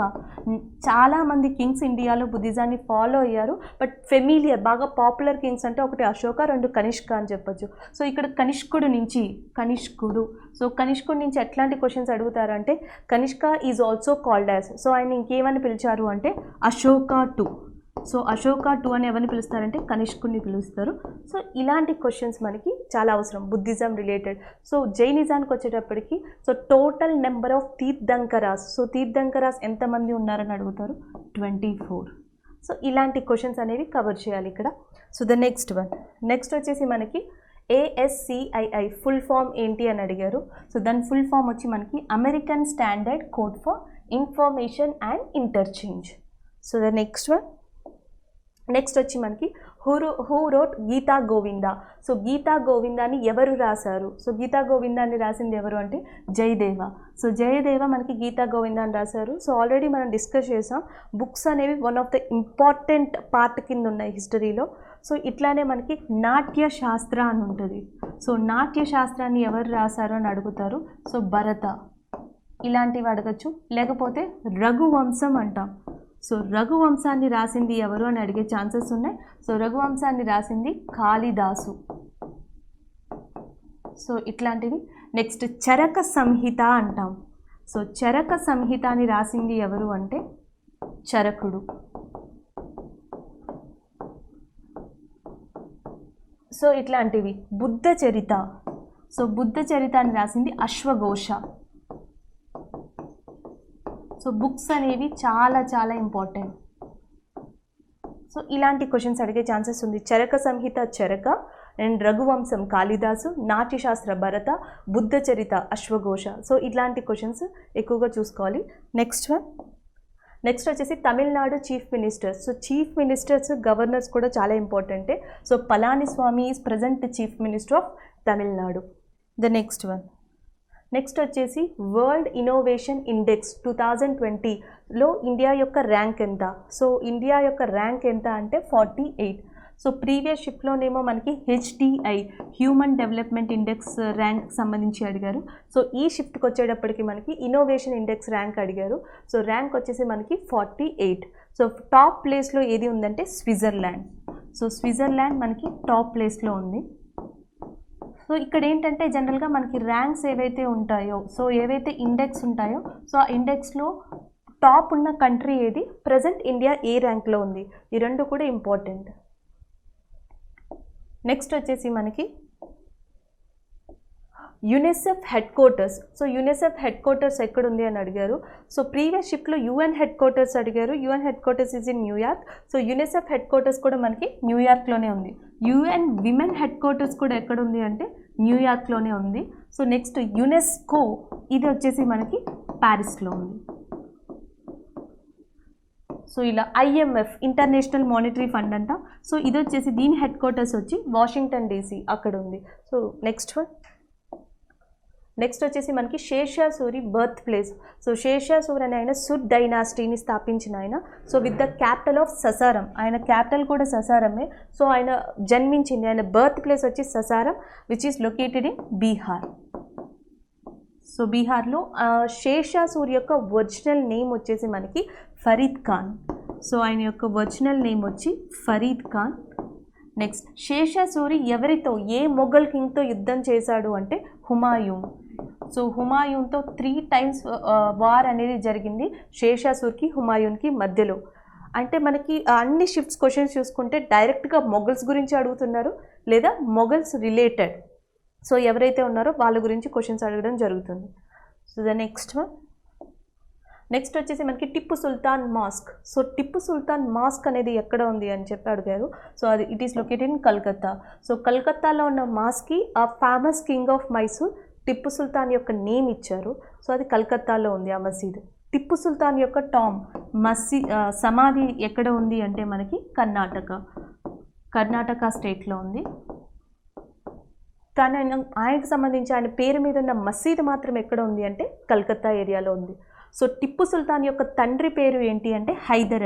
చాలామంది కింగ్స్ ఇండియాలో బుద్ధిజాన్ని ఫాలో అయ్యారు, బట్ ఫెమిలియర్ బాగా పాపులర్ కింగ్స్ అంటే ఒకటి అశోక, రెండు కనిష్క అని చెప్పొచ్చు. సో ఇక్కడ కనిష్కుడు నుంచి సో కనిష్కుడి నుంచి ఎట్లాంటి క్వశ్చన్స్ అడుగుతారంటే Kanishka is also called as, so ఆయన ఇంకేమని పిలిచారు అంటే Ashoka two. So Ashoka two అని ఎవరిని పిలుస్తారంటే కనిష్కుడిని పిలుస్తారు. సో ఇలాంటి క్వశ్చన్స్ మనకి చాలా అవసరం బుద్ధిజం రిలేటెడ్. సో జైనిజానికి వచ్చేటప్పటికి so total number of tirthankaras, so tirthankaras ఎంతమంది ఉన్నారని అడుగుతారు, 24. సో ఇలాంటి క్వశ్చన్స్ అనేవి కవర్ చేయాలి ఇక్కడ. సో ద నెక్స్ట్ వచ్చేసి మనకి ASCII ఫుల్ ఫామ్ ఏంటి అని అడిగారు. సో దాని ఫుల్ ఫామ్ వచ్చి మనకి American standard code for information and interchange. So the next వచ్చి మనకి who wrote Gita Govinda. So Gita గోవిందాన్ని ఎవరు రాశారు, సో గీతా గోవిందాన్ని రాసింది ఎవరు అంటే జయదేవ. సో జయదేవ మనకి గీతా గోవిందాన్ని రాశారు. సో ఆల్రెడీ మనం డిస్కస్ చేసాం, బుక్స్ అనేవి one of the important part కింద ఉన్నాయి హిస్టరీలో. సో ఇట్లానే మనకి నాట్య శాస్త్ర అని ఉంటుంది. సో నాట్య శాస్త్రాన్ని ఎవరు రాశారు అని అడుగుతారు, సో భరత. ఇలాంటివి అడగచ్చు. లేకపోతే రఘువంశం అంటాం. సో రఘువంశాన్ని రాసింది ఎవరు అని అడిగే ఛాన్సెస్ ఉన్నాయి. సో రఘువంశాన్ని రాసింది కాళిదాసు. సో ఇట్లాంటివి. నెక్స్ట్ చరక సంహిత అంటాం. సో చరక సంహితాన్ని రాసింది ఎవరు అంటే చరకుడు. సో ఇట్లాంటివి. బుద్ధ చరిత. సో బుద్ధ చరితాన్ని రాసింది అశ్వఘోష. సో బుక్స్ అనేవి చాలా చాలా ఇంపార్టెంట్. సో ఇలాంటి క్వశ్చన్స్ అడిగే ఛాన్సెస్ ఉంది. చరక సంహిత చరక, అండ్ రఘువంశం కాళిదాసు, నాట్యశాస్త్ర భరత, బుద్ధ చరిత అశ్వఘోష. సో ఇట్లాంటి క్వశ్చన్స్ ఎక్కువగా చూసుకోవాలి. నెక్స్ట్ వచ్చేసి Tamil Nadu chief ministers. So chief ministers governors కూడా చాలా ఇంపార్టెంటే. So Palaniswami is present chief minister of Tamil Nadu. The next వచ్చేసి వరల్డ్ ఇన్నోవేషన్ ఇండెక్స్ 2020లో ఇండియా యొక్క ర్యాంక్ ఎంత. సో ఇండియా యొక్క ర్యాంక్ ఎంత అంటే 48. సో ప్రీవియస్ షిఫ్ట్లోనేమో మనకి HDI human development index rank సంబంధించి అడిగారు. సో ఈ షిఫ్ట్కి వచ్చేటప్పటికి మనకి ఇన్నోవేషన్ ఇండెక్స్ ర్యాంక్ అడిగారు. సో ర్యాంక్ వచ్చేసి మనకి 48. సో టాప్ ప్లేస్లో ఏది ఉందంటే స్విట్జర్లాండ్. సో స్విట్జర్లాండ్ మనకి టాప్ ప్లేస్లో ఉంది. సో ఇక్కడ ఏంటంటే జనరల్గా మనకి ర్యాంక్స్ ఏవైతే ఉంటాయో, సో ఏవైతే ఇండెక్స్ ఉంటాయో, సో ఆ ఇండెక్స్లో టాప్ ఉన్న కంట్రీ ఏది, ప్రజెంట్ ఇండియా ఏ ర్యాంక్లో ఉంది, ఈ రెండు కూడా ఇంపార్టెంట్. నెక్స్ట్ వచ్చేసి మనకి UNICEF headquarters. So UNICEF headquarters ఎక్కడుంది అని అడిగారు. సో ప్రీవియస్ షిఫ్ట్లో UN హెడ్ క్వార్టర్స్ అడిగారు. UN headquarters is in New York. So UNICEF headquarters కూడా మనకి న్యూయార్క్లోనే ఉంది. UN విమెన్ హెడ్ క్వార్టర్స్ కూడా ఎక్కడ ఉంది అంటే న్యూయార్క్లోనే ఉంది. సో నెక్స్ట్ యునెస్కో, ఇది వచ్చేసి మనకి ప్యారిస్లో ఉంది. సో ఇలా IMF ఇంటర్నేషనల్ మానిటరీ ఫండ్ అంట. సో ఇది వచ్చేసి దీని హెడ్ క్వార్టర్స్ వచ్చి వాషింగ్టన్ DC అక్కడ ఉంది. సో నెక్స్ట్ వచ్చేసి మనకి Sher Shah Suri birth place. So Sher Shah Suri అనే ఆయన సుడ్ డైనాసిటీని స్థాపించిన ఆయన. So with the capital of Sasaram, ఆయన క్యాపిటల్ కూడా ససారమే. సో ఆయన జన్మించింది, ఆయన బర్త్ ప్లేస్ వచ్చి Sasaram which is located in Bihar. So బీహార్లో శేషాసూరి యొక్క ఒరిజినల్ నేమ్ వచ్చేసి మనకి ఫరీద్ ఖాన్. సో ఆయన యొక్క ఒరిజినల్ నేమ్ వచ్చి ఫరీద్ ఖాన్. నెక్స్ట్ శేషాసూరి ఎవరితో, ఏ మొఘల్ కింగ్తో యుద్ధం చేశాడు అంటే హుమాయూన్. సో హుమాయూన్తో 3 times వార్ అనేది జరిగింది శేషాసూర్కి హుమాయూన్కి మధ్యలో. అంటే మనకి అన్ని షిఫ్ట్స్ క్వశ్చన్స్ చూసుకుంటే డైరెక్ట్గా మొఘల్స్ గురించి అడుగుతున్నారు లేదా మొఘల్స్ రిలేటెడ్. సో ఎవరైతే ఉన్నారో వాళ్ళ గురించి క్వశ్చన్స్ అడగడం జరుగుతుంది. సో ద నెక్స్ట్ వచ్చేసి మనకి Tipu Sultan mosque. So Tipu Sultan mosque అనేది ఎక్కడ ఉంది అని చెప్పి అడిగారు. సో అది it is located in Calcutta. So కలకత్తాలో ఉన్న మాస్క్కి ఆ famous king of Mysore Tipu Sultan యొక్క నేమ్ ఇచ్చారు. సో అది కలకత్తాలో ఉంది ఆ మసీదు. టిప్పు సుల్తాన్ యొక్క సమాధి ఎక్కడ ఉంది అంటే మనకి కర్ణాటక స్టేట్లో ఉంది. కానీ ఆయనకు సంబంధించి ఆయన పేరు మీద ఉన్న మసీదు మాత్రం ఎక్కడ ఉంది అంటే కలకత్తా ఏరియాలో ఉంది. సో టిప్పు సుల్తాన్ యొక్క తండ్రి పేరు ఏంటి అంటే Hyder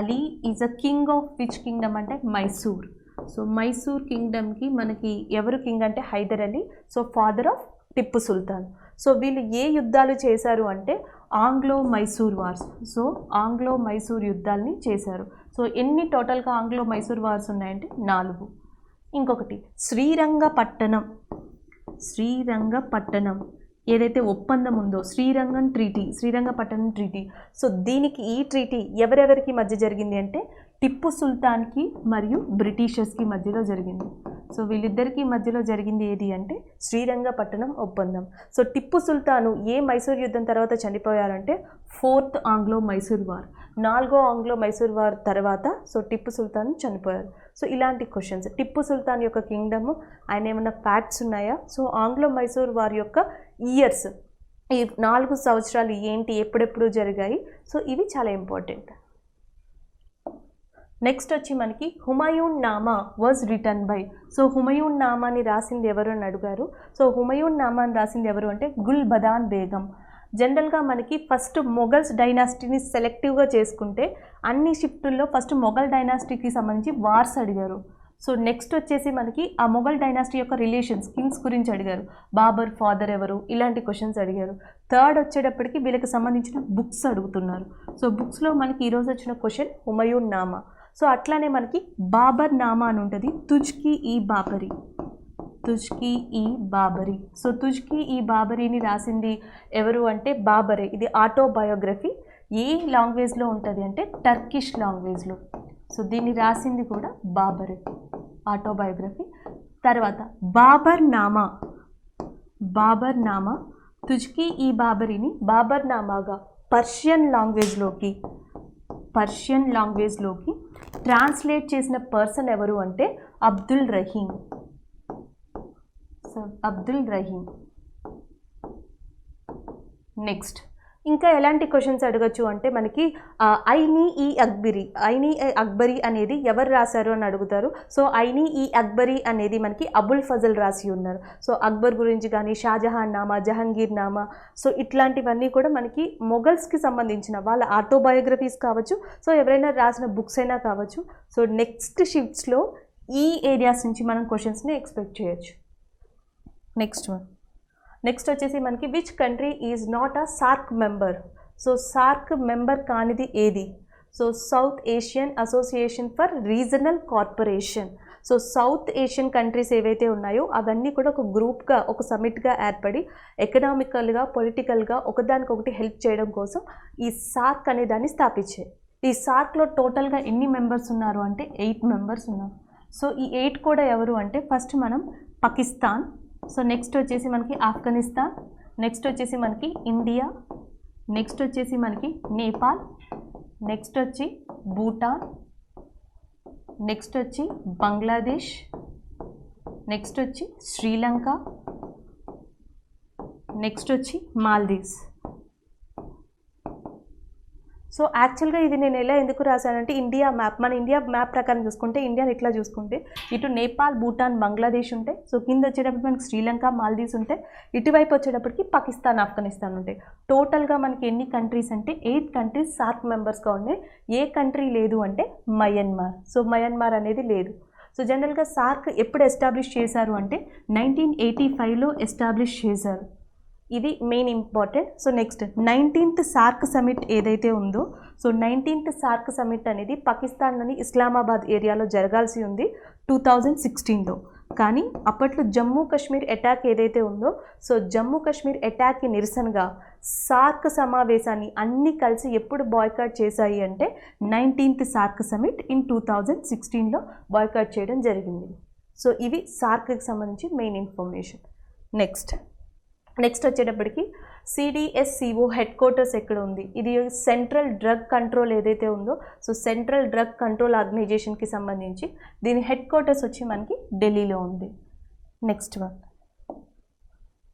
Ali is a king of which kingdom అంటే మైసూర్. సో మైసూర్ కింగ్డమ్కి మనకి ఎవరు కింగ్ అంటే Hyder Ali. So father of Tipu Sultan. So వీళ్ళు ఏ యుద్ధాలు చేశారు అంటే Anglo Mysore wars. So Anglo Mysore యుద్ధాలని చేశారు. సో ఎన్ని టోటల్గా ఆంగ్లో మైసూర్ వార్స్ ఉన్నాయంటే 4. ఇంకొకటి శ్రీరంగపట్టణం ఏదైతే ఒప్పందం ఉందో శ్రీరంగపట్టణం ట్రీటీ. సో దీనికి ఈ ట్రీటీ ఎవరెవరికి మధ్య జరిగింది అంటే టిప్పు సుల్తాన్కి మరియు బ్రిటిషర్స్కి మధ్యలో జరిగింది. సో వీళ్ళిద్దరికీ మధ్యలో జరిగింది ఏది అంటే శ్రీరంగపట్టణం ఒప్పందం. సో టిప్పు సుల్తాను ఏ మైసూర్ యుద్ధం తర్వాత చనిపోయారంటే 4th ఆంగ్లో మైసూర్ వార్, 4వ ఆంగ్లో మైసూర్ వార్ తర్వాత సో టిప్పు సుల్తాన్ చనిపోయారు. సో ఇలాంటి క్వశ్చన్స్. టిప్పు సుల్తాన్ యొక్క కింగ్డమ్, ఆయన ఏమైనా ఫ్యాక్ట్స్ ఉన్నాయా, సో ఆంగ్లో మైసూర్ వార్ యొక్క ఇయర్స్, ఈ 4 సంవత్సరాలు ఏంటి, ఎప్పుడెప్పుడు జరిగాయి, సో ఇవి చాలా ఇంపార్టెంట్. నెక్స్ట్ వచ్చి మనకి Humayun Nama was written by. So Humayun నామాని రాసింది ఎవరు అని అడిగారు. సో హుమయూన్ నామాని రాసింది ఎవరు అంటే గుల్బదాన్ బేగం. జనరల్గా మనకి ఫస్ట్ మొఘల్స్ డైనాసిటీని సెలెక్టివ్గా చేసుకుంటే అన్ని షిఫ్టుల్లో ఫస్ట్ మొఘల్ డైనాసిటీకి సంబంధించి వార్స్ అడిగారు. సో నెక్స్ట్ వచ్చేసి మనకి ఆ మొఘల్ డైనాసిటీ యొక్క రిలేషన్స్, కింగ్స్ గురించి అడిగారు. బాబర్ ఫాదర్ ఎవరు, ఇలాంటి క్వశ్చన్స్ అడిగారు. థర్డ్ వచ్చేటప్పటికి వీళ్ళకి సంబంధించిన బుక్స్ అడుగుతున్నారు. సో బుక్స్లో మనకి ఈరోజు వచ్చిన క్వశ్చన్ హుమయూన్ నామా. సో అట్లానే మనకి బాబర్ నామా అని ఉంటుంది, తుజ్కి ఈ బాబరీ. సో తుజ్కి ఈ బాబరీని రాసింది ఎవరు అంటే బాబరే. ఇది ఆటోబయోగ్రఫీ. ఏ లాంగ్వేజ్లో ఉంటుంది అంటే టర్కిష్ లాంగ్వేజ్లో. సో దీన్ని రాసింది కూడా బాబరే, ఆటోబయోగ్రఫీ. తర్వాత బాబర్ నామా తుజ్కి ఈ బాబరీని బాబర్ నామాగా పర్షియన్ లాంగ్వేజ్లోకి ట్రాన్స్లేట్ చేసిన పర్సన్ ఎవరు అంటే అబ్దుల్ రహీం. నెక్స్ట్ ఇంకా ఎలాంటి క్వశ్చన్స్ అడగచ్చు అంటే మనకి ఐనీ ఈ అక్బరీ అనేది ఎవరు రాశారు అని అడుగుతారు. సో ఐనీ ఈ అక్బరీ అనేది మనకి అబుల్ ఫజల్ రాసి ఉన్నారు. సో అక్బర్ గురించి కానీ షాజహాన్ నామా, జహంగీర్ నామా, సో ఇట్లాంటివన్నీ కూడా మనకి మొఘల్స్కి సంబంధించిన వాళ్ళ ఆటోబయోగ్రఫీస్ కావచ్చు, సో ఎవరైనా రాసిన బుక్స్ అయినా కావచ్చు. సో నెక్స్ట్ షిఫ్ట్స్లో ఈ ఏరియాస్ నుంచి మనం క్వశ్చన్స్ని ఎక్స్పెక్ట్ చేయొచ్చు. నెక్స్ట్ వచ్చేసి మనకి which country is not a SAARC member. So SAARC member కానిది ఏది? So south Asian association for regional corporation. So south Asian countries ఏవైతే ఉన్నాయో అవన్నీ కూడా ఒక గ్రూప్గా, ఒక సమిట్గా ఏర్పడి ఎకనామికల్గా, పొలిటికల్గా ఒకదానికొకటి హెల్ప్ చేయడం కోసం ఈ సార్క్ అనే దాన్ని స్థాపించాయి. ఈ సార్క్లో టోటల్గా ఎన్ని మెంబర్స్ ఉన్నారు అంటే 8 మెంబర్స్ ఉన్నారు. సో ఈ 8 కూడా ఎవరు అంటే ఫస్ట్ మనం పాకిస్తాన్, సో నెక్స్ట్ వచ్చేసి మనకి ఆఫ్ఘనిస్తాన్, నెక్స్ట్ వచ్చేసి మనకి ఇండియా, నెక్స్ట్ వచ్చేసి మనకి నేపాల్, నెక్స్ట్ వచ్చి భూటాన్, నెక్స్ట్ వచ్చి బంగ్లాదేశ్, నెక్స్ట్ వచ్చి శ్రీలంక, నెక్స్ట్ వచ్చి మాల్దీవ్స్. సో యాక్చువల్గా ఇది నేను ఎలా ఎందుకు రాశానంటే ఇండియా మ్యాప్, మన ఇండియా మ్యాప్ ప్రకారం చూసుకుంటే ఇండియాని ఇట్లా చూసుకుంటే ఇటు నేపాల్, భూటాన్, బంగ్లాదేశ్ ఉంటాయి. సో కింద వచ్చేటప్పటికి మనకి శ్రీలంక, మాల్దీవ్స్ ఉంటాయి. ఇటువైపు వచ్చేటప్పటికి పాకిస్తాన్, ఆఫ్ఘనిస్తాన్ ఉంటాయి. టోటల్గా మనకి ఎన్ని కంట్రీస్ అంటే 8 కంట్రీస్ సార్క్ మెంబర్స్గా ఉన్నాయి. ఏ కంట్రీ లేదు అంటే మయన్మార్. సో మయన్మార్ అనేది లేదు. సో జనరల్గా సార్క్ ఎప్పుడు ఎస్టాబ్లిష్ చేశారు అంటే 1985లో ఎస్టాబ్లిష్ చేశారు. ఇది main important. So next 19th SAARC summit ఏదైతే ఉందో, సో 19th సార్క్ సమిట్ అనేది పాకిస్తాన్లోని ఇస్లామాబాద్ ఏరియాలో జరగాల్సి ఉంది 2016లో. కానీ అప్పట్లో జమ్మూ కాశ్మీర్ అటాక్ ఏదైతే ఉందో, సో జమ్మూ కాశ్మీర్ అటాక్కి నిరసనగా సార్క్ సమావేశాన్ని అన్నీ కలిసి ఎప్పుడు బాయ్కాట్ చేశాయి అంటే 19th సార్క్ సమిట్ ఇన్ 2016లో బాయ్కాట్ చేయడం జరిగింది. సో ఇవి సార్క్కి సంబంధించి మెయిన్ ఇన్ఫర్మేషన్. నెక్స్ట్ వచ్చేటప్పటికి సిడిఎస్సిఓ హెడ్ క్వార్టర్స్ ఎక్కడ ఉంది? ఇది సెంట్రల్ డ్రగ్ కంట్రోల్ ఏదైతే ఉందో, సో సెంట్రల్ డ్రగ్ కంట్రోల్ ఆర్గనైజేషన్కి సంబంధించి దీని హెడ్ క్వార్టర్స్ వచ్చి మనకి ఢిల్లీలో ఉంది.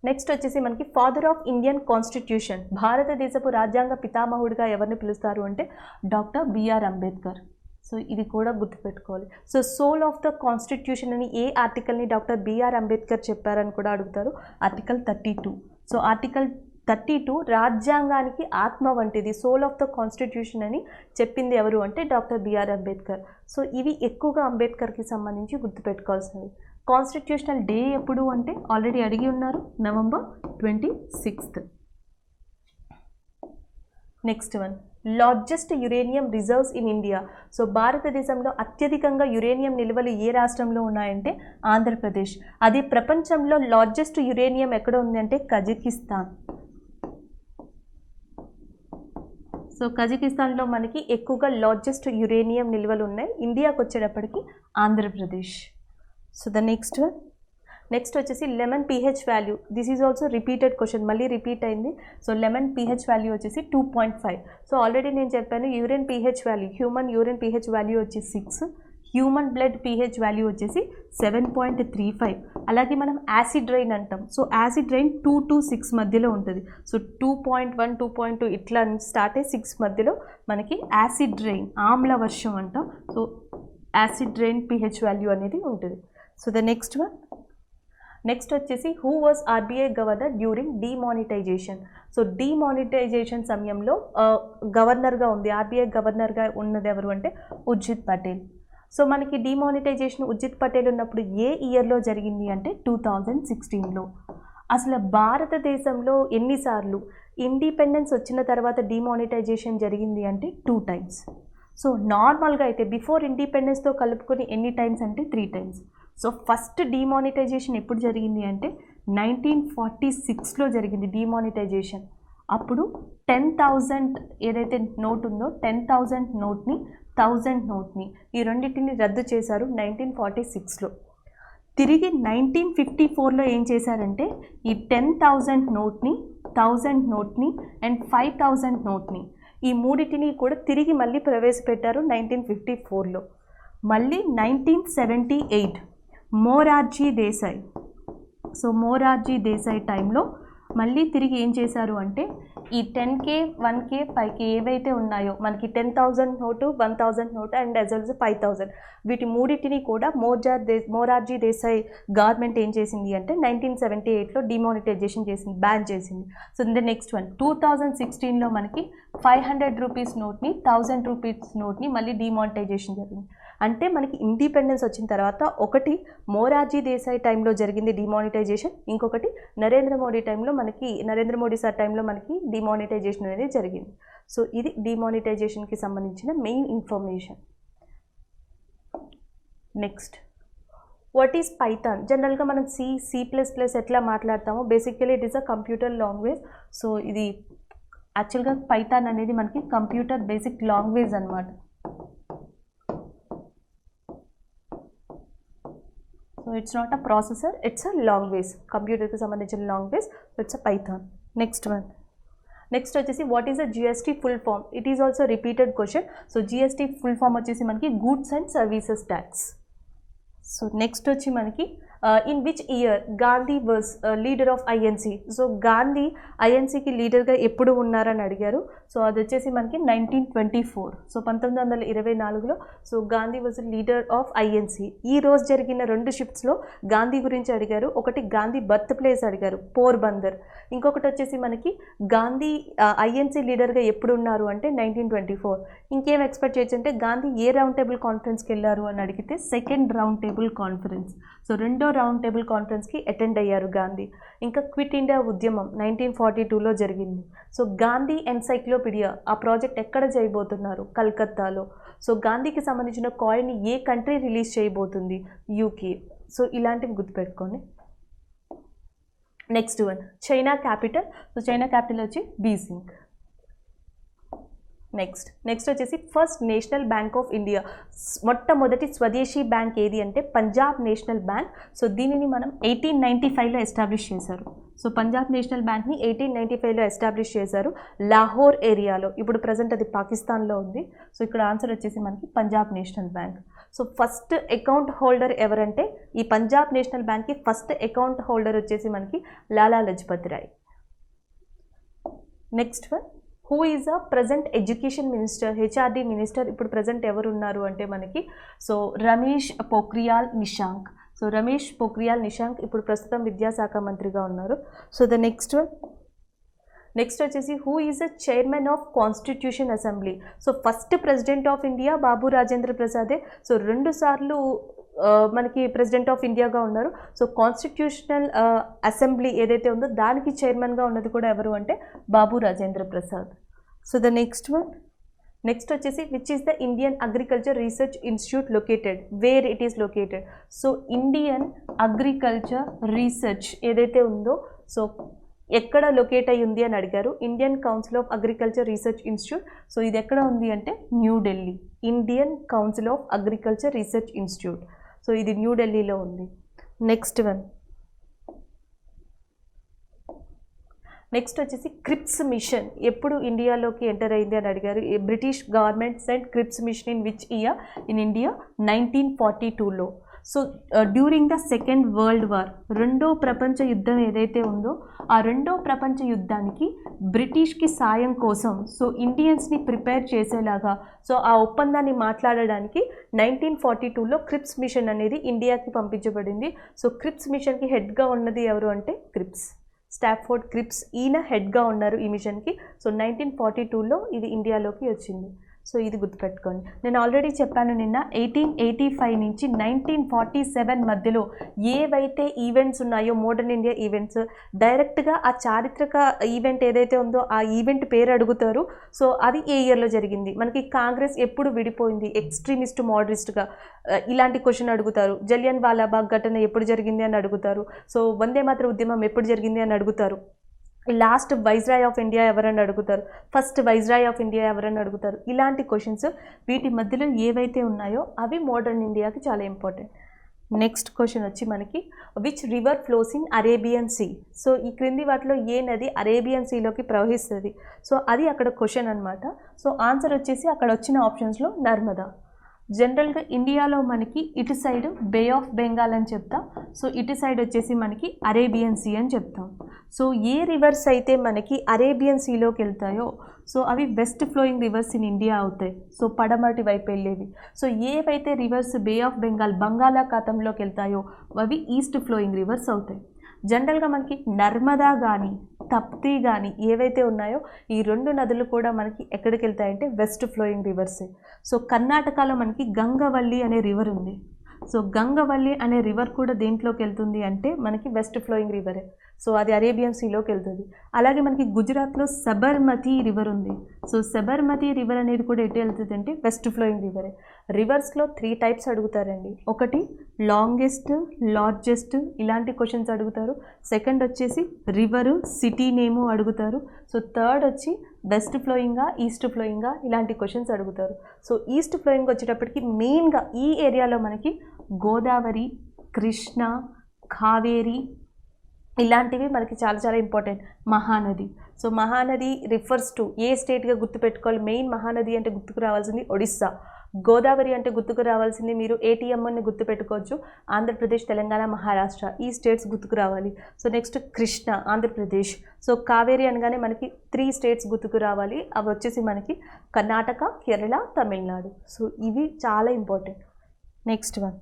నెక్స్ట్ వచ్చేసి మనకి ఫాదర్ ఆఫ్ ఇండియన్ కాన్స్టిట్యూషన్, భారతదేశపు రాజ్యాంగ పితామహుడిగా ఎవరిని పిలుస్తారు అంటే డాక్టర్ బిఆర్ అంబేద్కర్. సో ఇది కూడా గుర్తుపెట్టుకోవాలి. So soul of the constitution అని ఏ ఆర్టికల్ని డాక్టర్ బిఆర్ అంబేద్కర్ చెప్పారని కూడా అడుగుతారు. ఆర్టికల్ 32. సో ఆర్టికల్ 32 రాజ్యాంగానికి ఆత్మ వంటిది, సోల్ ఆఫ్ ద కాన్స్టిట్యూషన్ అని చెప్పింది ఎవరు అంటే డాక్టర్ బిఆర్ అంబేద్కర్. సో ఇవి ఎక్కువగా అంబేద్కర్కి సంబంధించి గుర్తుపెట్టుకోవాల్సినవి. కాన్స్టిట్యూషనల్ డే ఎప్పుడు అంటే ఆల్రెడీ అడిగి ఉన్నారు, November 26. Next one, largest uranium reserves in India. So భారతదేశంలో అత్యధికంగా యురేనియం నిల్వలు ఏ రాష్ట్రంలో ఉన్నాయంటే ఆంధ్రప్రదేశ్. అది ప్రపంచంలో లార్జెస్ట్ యురేనియం ఎక్కడ ఉంది అంటే కజకిస్తాన్. సో కజకిస్తాన్లో మనకి ఎక్కువగా లార్జెస్ట్ యురేనియం నిల్వలు ఉన్నాయి. ఇండియాకి వచ్చేటప్పటికి Andhra Pradesh. So the next one, next వచ్చేసి lemon pH value. This is also repeated question, మళ్ళీ రిపీట్ అయింది. సో లెమన్ pH వాల్యూ వచ్చేసి 2.5. సో ఆల్రెడీ నేను చెప్పాను urine pH value, human urine pH value వచ్చి 6, హ్యూమన్ బ్లడ్ pH వాల్యూ వచ్చేసి 7.35. అలాగే మనం యాసిడ్ రైన్ అంటాం. సో యాసిడ్ రైన్ 2 to 6 మధ్యలో ఉంటుంది. సో 2.1, 2.2 ఇట్లా స్టార్ట్ అయ్యి 6 మధ్యలో మనకి యాసిడ్ రైన్, ఆమ్ల వర్షం అంటాం. So acid rain pH value అనేది ఉంటుంది. So the next one, next వచ్చేసి who was RBI governor during demonetization. So demonetization సమయంలో గవర్నర్గా ఉంది, ఆర్బీఐ గవర్నర్గా ఉన్నది ఎవరు అంటే ఉర్జిత్ పటేల్. సో మనకి డిమానిటైజేషన్ ఉర్జిత్ పటేల్ ఉన్నప్పుడు ఏ ఇయర్లో జరిగింది అంటే 2016లో. అసలు భారతదేశంలో ఎన్నిసార్లు ఇండిపెండెన్స్ వచ్చిన తర్వాత డిమానిటైజేషన్ జరిగింది అంటే 2 times. సో నార్మల్గా అయితే బిఫోర్ ఇండిపెండెన్స్తో కలుపుకొని ఎన్ని టైమ్స్ అంటే 3 times. సో ఫస్ట్ డిమానిటైజేషన్ ఎప్పుడు జరిగింది అంటే 1946లో జరిగింది డిమానిటైజేషన్. అప్పుడు 10,000 ఏదైతే నోట్ ఉందో 10,000 నోట్ని 1000 నోట్ని ఈ రెండింటిని రద్దు చేశారు 1946లో. తిరిగి 1954లో ఏం చేశారంటే ఈ 10,000 నోట్ని 1000 నోట్ని అండ్ 5,000 నోట్ని ఈ మూడింటిని కూడా తిరిగి మళ్ళీ ప్రవేశపెట్టారు 1954లో. మళ్ళీ 1978 మొరార్జీ దేశాయ్. సో మొరార్జీ దేశాయ్ టైంలో మళ్ళీ తిరిగి ఏం చేశారు అంటే ఈ 10K 1K 5K ఏవైతే ఉన్నాయో మనకి 10,000 note 1,000 note and as well 5,000 వీటి మూడింటిని కూడా మొరార్జీ దేశాయ్ గవర్నమెంట్ ఏం చేసింది అంటే 1978లో డిమానిటైజేషన్ చేసింది, బ్యాన్ చేసింది. సో ద నెక్స్ట్ వన్ 2016లో మనకి 500 రూపీస్ నోట్ని 1000 రూపీస్ నోట్ని మళ్ళీ డిమానిటైజేషన్ జరిగింది. అంటే మనకి ఇండిపెండెన్స్ వచ్చిన తర్వాత ఒకటి మొరార్జీ దేశాయ్ టైంలో జరిగింది డిమానిటైజేషన్, ఇంకొకటి నరేంద్ర మోడీ సార్ టైంలో మనకి డిమానిటైజేషన్ అనేది జరిగింది. సో ఇది డిమానిటైజేషన్కి సంబంధించిన main information. Next, what is Python? జనరల్గా మనం C++ ఎట్లా మాట్లాడతామో basically it is a computer language. So ఇది యాక్చువల్గా పైథాన్ అనేది మనకి కంప్యూటర్ బేసిక్ లాంగ్వేజ్ అనమాట. So it's not a processor, it's a language, కంప్యూటర్కి సంబంధించిన language. So it's a Python. Next one, next వచ్చేసి what is the GST full form? It is also repeated question. So GST full form వచ్చేసి మనకి goods and services tax. So next వచ్చి మనకి in which year Gandhi was leader of INC? So Gandhi INCకి లీడర్గా ఎప్పుడు ఉన్నారని అడిగారు. సో అది వచ్చేసి మనకి 1924. సో 1924లో so Gandhi was leader of INC. ఈ రోజు జరిగిన 2 షిఫ్ట్స్లో గాంధీ గురించి అడిగారు. ఒకటి గాంధీ బర్త్ ప్లేస్ అడిగారు, పోర్బందర్. ఇంకొకటి వచ్చేసి మనకి గాంధీ INC లీడర్గా ఎప్పుడు ఉన్నారు అంటే 1924. ఇంకేం ఎక్స్పెక్ట్ చేయొచ్చు అంటే గాంధీ ఏ రౌండ్ టేబుల్ కాన్ఫరెన్స్కి వెళ్ళారు అని అడిగితే second round table conference. So 2వ రౌండ్ టేబుల్ కాన్ఫరెన్స్కి అటెండ్ అయ్యారు గాంధీ. ఇంకా క్విట్ ఇండియా ఉద్యమం 1942లో జరిగింది. సో గాంధీ ఎన్సైక్లోపీడియా ఆ ప్రాజెక్ట్ ఎక్కడ చేయబోతున్నారు? కలకత్తాలో. సో గాంధీకి సంబంధించిన కాయిన్ని ఏ కంట్రీ రిలీజ్ చేయబోతుంది? UK. సో ఇలాంటివి గుర్తుపెట్టుకోండి. Next one, China capital. So China capital వచ్చి బీజింగ్. నెక్స్ట్ వచ్చేసి first national bank of India. మొట్టమొదటి స్వదేశీ బ్యాంక్ ఏది అంటే పంజాబ్ నేషనల్ బ్యాంక్. సో దీనిని మనం 1895లో ఎస్టాబ్లిష్ చేశారు. సో పంజాబ్ నేషనల్ బ్యాంక్ని 1895లో ఎస్టాబ్లిష్ చేశారు లాహోర్ ఏరియాలో. ఇప్పుడు ప్రజెంట్ అది పాకిస్తాన్లో ఉంది. సో ఇక్కడ ఆన్సర్ వచ్చేసి మనకి Punjab National Bank. So first account holder ఎవరంటే ఈ పంజాబ్ నేషనల్ బ్యాంక్కి ఫస్ట్ అకౌంట్ హోల్డర్ వచ్చేసి మనకి Lala Lajpat Rai. Next one, who is a present education minister, HRD minister ఇప్పుడు ప్రజెంట్ ఎవరు ఉన్నారు అంటే మనకి సో రమేష్ పోఖ్రియాల్ నిశాంక్. సో రమేష్ పోఖ్రియాల్ నిశాంక్ ఇప్పుడు ప్రస్తుతం విద్యాశాఖ మంత్రిగా ఉన్నారు. So the next one, next వచ్చేసి who is a chairman of constitution assembly. So first president of India Babu Rajendra ప్రసాదే. So 2 సార్లు మనకి ప్రెసిడెంట్ ఆఫ్ ఇండియాగా ఉన్నారు. సో కాన్స్టిట్యూషనల్ అసెంబ్లీ ఏదైతే ఉందో దానికి చైర్మన్గా ఉన్నది కూడా ఎవరు అంటే Babu Rajendra Prasad. So the next one, next వచ్చేసి which is the Indian agriculture research institute located, where it is located. So Indian agriculture research ఏదైతే ఉందో సో ఎక్కడ లొకేట్ అయ్యి ఉంది అని అడిగారు. Indian council of agriculture research institute. So ఇది ఎక్కడ ఉంది అంటే New Delhi. Indian council of agriculture research institute. So ఇది న్యూఢిల్లీలో ఉంది. నెక్స్ట్ వన్, నెక్స్ట్ వచ్చేసి క్రిప్స్ మిషన్ ఎప్పుడు ఇండియాలోకి ఎంటర్ అయింది అని అడిగారు. British government sent Cripps mission in which year in India 1942లో. So during the second world war, రెండో ప్రపంచ యుద్ధం ఏదైతే ఉందో ఆ రెండో ప్రపంచ యుద్ధానికి బ్రిటిష్కి సాయం కోసం సో ఇండియన్స్ని ప్రిపేర్ చేసేలాగా సో ఆ ఒప్పందాన్ని మాట్లాడడానికి 1942లో క్రిప్స్ మిషన్ అనేది ఇండియాకి పంపించబడింది. సో క్రిప్స్ మిషన్కి హెడ్గా ఉన్నది ఎవరు అంటే క్రిప్స్, స్టాఫోర్డ్ క్రిప్స్. ఈయన హెడ్గా ఉన్నారు ఈ మిషన్కి. సో 1942లో ఇది ఇండియాలోకి వచ్చింది. సో ఇది గుర్తుపెట్టుకోండి. నేను ఆల్రెడీ చెప్పాను నిన్న 1885 నుంచి 1947 మధ్యలో ఏవైతే ఈవెంట్స్ ఉన్నాయో మోడర్న్ ఇండియా ఈవెంట్స్, డైరెక్ట్గా ఆ చారిత్రక ఈవెంట్ ఏదైతే ఉందో ఆ ఈవెంట్ పేరు అడుగుతారు. సో అది ఏ ఇయర్లో జరిగింది, మనకి కాంగ్రెస్ ఎప్పుడు విడిపోయింది, ఎక్స్ట్రీమిస్ట్ మోడరిస్ట్గా ఇలాంటి క్వశ్చన్ అడుగుతారు. జలియన్ వాలాబాగ్ ఘటన ఎప్పుడు జరిగింది అని అడుగుతారు. సో వందే మాతర ఉద్యమం ఎప్పుడు జరిగింది అని అడుగుతారు. లాస్ట్ వైస్రాయ్ ఆఫ్ ఇండియా ఎవరని అడుగుతారు, ఫస్ట్ వైస్రాయ్ ఆఫ్ ఇండియా ఎవరని అడుగుతారు. ఇలాంటి క్వశ్చన్స్ వీటి మధ్యలో ఏవైతే ఉన్నాయో అవి మోడర్న్ ఇండియాకి చాలా ఇంపార్టెంట్. నెక్స్ట్ క్వశ్చన్ వచ్చి మనకి which river flows in Arabian sea. So ఈ క్రింది వాటిలో ఏ నది అరేబియన్ సీలోకి ప్రవహిస్తుంది. సో అది అక్కడ క్వశ్చన్ అనమాట. సో ఆన్సర్ వచ్చేసి అక్కడ వచ్చిన ఆప్షన్స్లో నర్మదా. జనరల్గా ఇండియాలో మనకి ఇటు సైడ్ బే ఆఫ్ బెంగాల్ అని చెప్తాం. సో ఇటు సైడ్ వచ్చేసి మనకి అరేబియన్ సీ అని చెప్తాం. సో ఏ రివర్స్ అయితే మనకి అరేబియన్ సీలోకి వెళ్తాయో సో అవి west flowing rivers in India అవుతాయి. సో పడమటి వైపు వెళ్ళేవి. సో ఏవైతే రివర్స్ బే ఆఫ్ బెంగాల్ బంగాళాఖాతంలోకి వెళ్తాయో అవి ఈస్ట్ ఫ్లోయింగ్ రివర్స్ అవుతాయి. జనరల్గా మనకి నర్మదా కానీ తప్తి కానీ ఏవైతే ఉన్నాయో ఈ 2 నదులు కూడా మనకి ఎక్కడికి వెళ్తాయంటే వెస్ట్ ఫ్లోయింగ్ రివర్సే. సో కర్ణాటకలో మనకి గంగవల్లి అనే రివర్ ఉంది. సో గంగవల్లి అనే రివర్ కూడా దేంట్లోకి వెళ్తుంది అంటే మనకి వెస్ట్ ఫ్లోయింగ్ రివరే. సో అది అరేబియన్ సీలోకి వెళ్తుంది. అలాగే మనకి గుజరాత్లో సబర్మతి రివర్ ఉంది. సో సబర్మతి రివర్ అనేది కూడా ఎటు వెళ్తుంది అంటే వెస్ట్ ఫ్లోయింగ్ రివరే. రివర్స్లో 3 టైప్స్ అడుగుతారండి. ఒకటి లాంగెస్ట్, లార్జెస్ట్ ఇలాంటి క్వశ్చన్స్ అడుగుతారు. సెకండ్ వచ్చేసి రివరు సిటీ నేము అడుగుతారు. సో థర్డ్ వచ్చి వెస్ట్ ఫ్లోయింగా ఈస్ట్ ఫ్లోయింగా ఇలాంటి క్వశ్చన్స్ అడుగుతారు. సో ఈస్ట్ ఫ్లోయింగ్ వచ్చేటప్పటికి మెయిన్గా ఈ ఏరియాలో మనకి గోదావరి, కృష్ణ, కావేరి ఇలాంటివి మనకి చాలా చాలా important. Mahanadi. So Mahanadi refers to ఏ స్టేట్గా గుర్తుపెట్టుకోవాలి. మెయిన్ మహానది అంటే గుర్తుకు రావాల్సింది ఒడిస్సా. గోదావరి అంటే గుర్తుకు రావాల్సింది మీరు ఏటీఎం అని గుర్తుపెట్టుకోవచ్చు. ఆంధ్రప్రదేశ్, తెలంగాణ, మహారాష్ట్ర ఈ స్టేట్స్ గుర్తుకు రావాలి. So next Krishna Andhra Pradesh. So Kaveri అనగానే మనకి 3 స్టేట్స్ గుర్తుకు రావాలి. అవి వచ్చేసి మనకి కర్ణాటక, కేరళ, తమిళనాడు. సో ఇవి చాలా ఇంపార్టెంట్. నెక్స్ట్ వన్,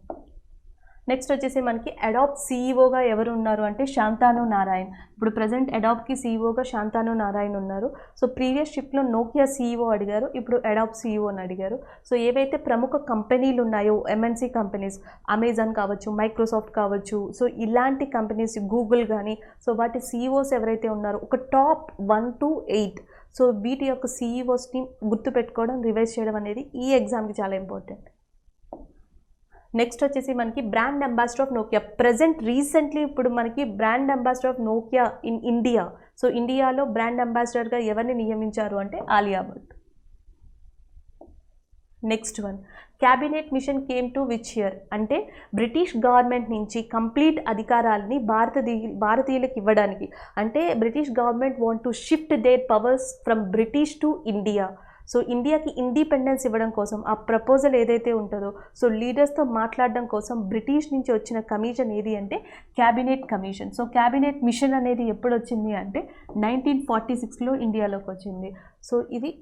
నెక్స్ట్ వచ్చేసి మనకి అడాప్ట్ సీఈఓగా ఎవరు ఉన్నారు అంటే శాంతాను నారాయణ్. ఇప్పుడు ప్రజెంట్ అడాప్ట్కి సీఈఓగా శాంతాను నారాయణ్ ఉన్నారు. సో ప్రీవియస్ షిఫ్ట్లో నోకియా సీఈఓ అడిగారు, ఇప్పుడు అడాప్ట్ సీఈఓ అని అడిగారు. సో ఏవైతే ప్రముఖ కంపెనీలు ఉన్నాయో ఎంఎన్సీ కంపెనీస్, అమెజాన్ కావచ్చు, మైక్రోసాఫ్ట్ కావచ్చు, సో ఇలాంటి కంపెనీస్, గూగుల్ కానీ, సో వాటి సీఈఓస్ ఎవరైతే ఉన్నారో ఒక టాప్ 1 to 8 సో వీటి యొక్క సీఈఓస్ని గుర్తుపెట్టుకోవడం, రివైజ్ చేయడం అనేది ఈ ఎగ్జామ్కి చాలా ఇంపార్టెంట్. నెక్స్ట్ వచ్చేసి మనకి brand ambassador of Nokia. Present recently ఇప్పుడు మనకి brand ambassador of Nokia in India. So ఇండియాలో బ్రాండ్ అంబాసిడర్గా ఎవరిని నియమించారు అంటే Alia Bhatt. Next one, cabinet mission came to which year అంటే బ్రిటిష్ గవర్నమెంట్ నుంచి కంప్లీట్ అధికారాలని భారతీయులకు ఇవ్వడానికి, అంటే British government want to shift their powers from British to India. So ఇండియాకి ఇండిపెండెన్స్ ఇవ్వడం కోసం ఆ ప్రపోజల్ ఏదైతే ఉంటుందో, సో లీడర్స్తో మాట్లాడడం కోసం బ్రిటిష్ నుంచి వచ్చిన కమిషన్ ఏది అంటే cabinet commission. So cabinet machine అనేది ఎప్పుడు వచ్చింది అంటే 1946లో ఇండియాలోకి వచ్చింది. సో ఇది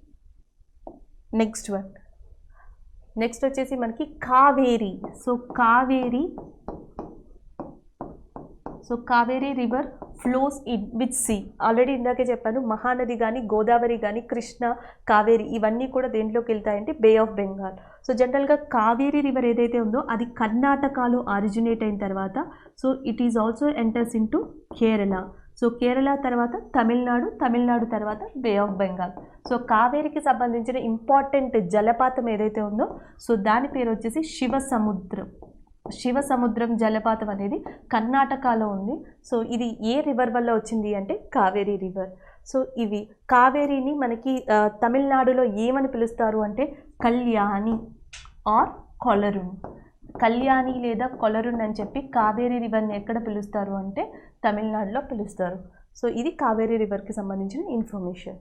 నెక్స్ట్ వన్. నెక్స్ట్ వచ్చేసి మనకి Kaveri. So Kaveri river flows in which sea. Already ఇందాకే చెప్పాను, మహానది కానీ, గోదావరి కానీ, కృష్ణ, కావేరి ఇవన్నీ కూడా దేంట్లోకి వెళ్తాయంటే బే ఆఫ్ బెంగాల్. సో జనరల్గా కావేరీ రివర్ ఏదైతే ఉందో అది కర్ణాటకలో ఆరిజినేట్ అయిన తర్వాత so it is also enters in to Kerala. So Kerala తర్వాత తమిళనాడు తర్వాత బే ఆఫ్ బెంగాల్. సో కావేరికి సంబంధించిన ఇంపార్టెంట్ జలపాతం ఏదైతే ఉందో సో దాని పేరు వచ్చేసి శివసముద్రం జలపాతం అనేది కర్ణాటకలో ఉంది. సో ఇది ఏ రివర్ వల్ల వచ్చింది అంటే కావేరీ రివర్. సో ఇవి కావేరీని మనకి తమిళనాడులో ఏమని పిలుస్తారు అంటే కళ్యాణి ఆర్ కొలరున్. కళ్యాణి లేదా కొలరున్ అని చెప్పి కావేరీ రివర్ని ఎక్కడ పిలుస్తారు అంటే తమిళనాడులో పిలుస్తారు. సో ఇది కావేరీ రివర్కి సంబంధించిన ఇన్ఫర్మేషన్.